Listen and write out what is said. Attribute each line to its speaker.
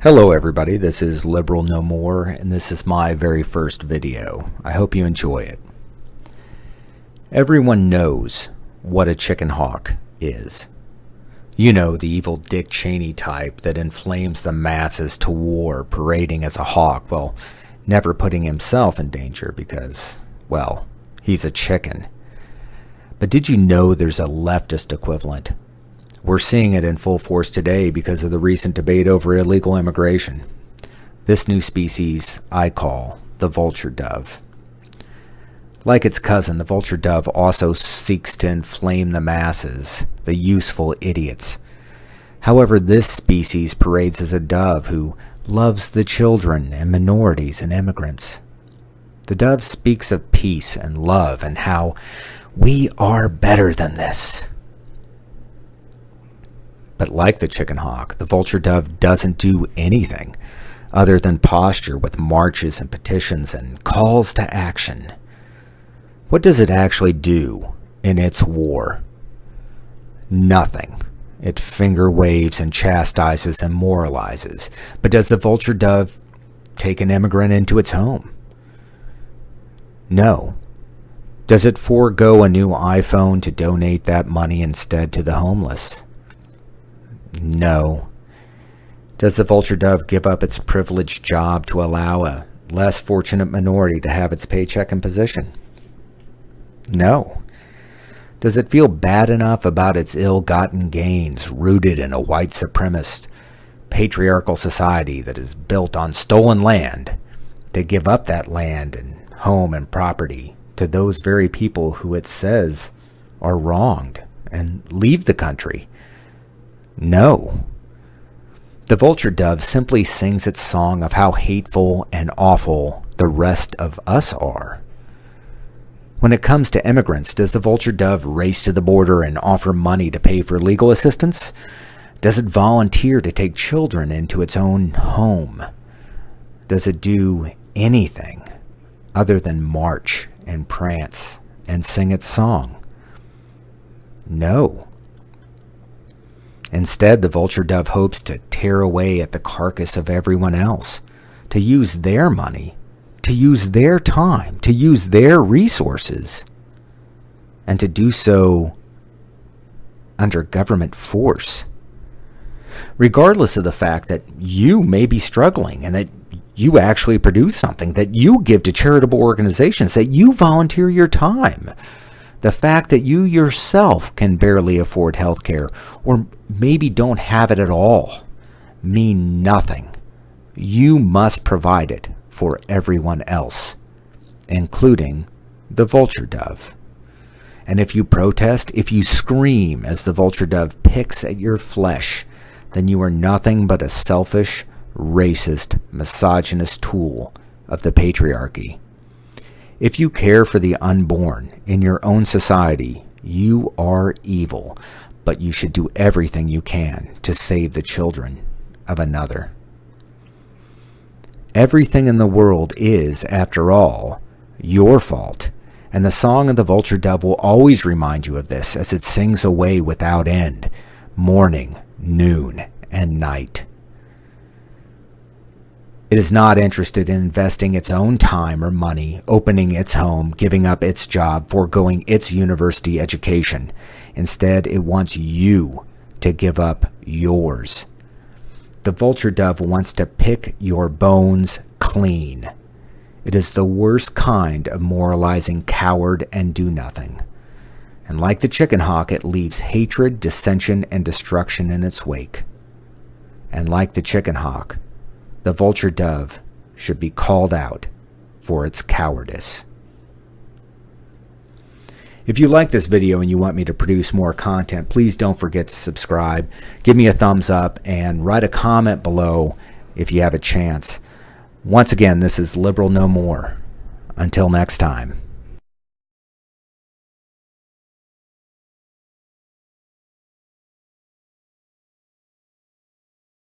Speaker 1: Hello everybody, this is Liberal No More, and this is my very first video. I hope you enjoy it. Everyone knows what a chicken hawk is. You know, the evil Dick Cheney type that inflames the masses to war, parading as a hawk, while never putting himself in danger because, well, he's a chicken. But did you know there's a leftist equivalent? We're seeing it in full force today because of the recent debate over illegal immigration. This new species I call the vulture dove. Like its cousin, the vulture dove also seeks to inflame the masses, the useful idiots. However, this species parades as a dove who loves the children and minorities and immigrants. The dove speaks of peace and love and how we are better than this. But like the chicken hawk, the vulture dove doesn't do anything other than posture with marches and petitions and calls to action. What does it actually do in its war? Nothing. It finger waves and chastises and moralizes. But does the vulture dove take an immigrant into its home? No. Does it forego a new iPhone to donate that money instead to the homeless? No. Does the vulture dove give up its privileged job to allow a less fortunate minority to have its paycheck and position? No. Does it feel bad enough about its ill-gotten gains rooted in a white supremacist, patriarchal society that is built on stolen land to give up that land and home and property to those very people who it says are wronged and leave the country? No. The vulture dove simply sings its song of how hateful and awful the rest of us are. When it comes to immigrants, does the vulture dove race to the border and offer money to pay for legal assistance? Does it volunteer to take children into its own home? Does it do anything other than march and prance and sing its song? No. Instead, the vulture dove hopes to tear away at the carcass of everyone else, to use their money, to use their time, to use their resources, and to do so under government force. Regardless of the fact that you may be struggling and that you actually produce something, that you give to charitable organizations, that you volunteer your time. The fact that you yourself can barely afford health care or maybe don't have it at all mean nothing. You must provide it for everyone else, including the vulture dove. And if you protest, if you scream as the vulture dove picks at your flesh, then you are nothing but a selfish, racist, misogynist tool of the patriarchy. If you care for the unborn in your own society, you are evil, but you should do everything you can to save the children of another. Everything in the world is, after all, your fault, and the song of the vulture dove will always remind you of this as it sings away without end, morning, noon, and night. It is not interested in investing its own time or money, opening its home, giving up its job, foregoing its university education. Instead, it wants you to give up yours. The vulture dove wants to pick your bones clean. It is the worst kind of moralizing coward and do-nothing. And like the chicken hawk, it leaves hatred, dissension, and destruction in its wake. And like the chicken hawk, the vulture dove should be called out for its cowardice. If you like this video and you want me to produce more content, please don't forget to subscribe, give me a thumbs up, and write a comment below if you have a chance. Once again, this is Liberal No More. Until next time.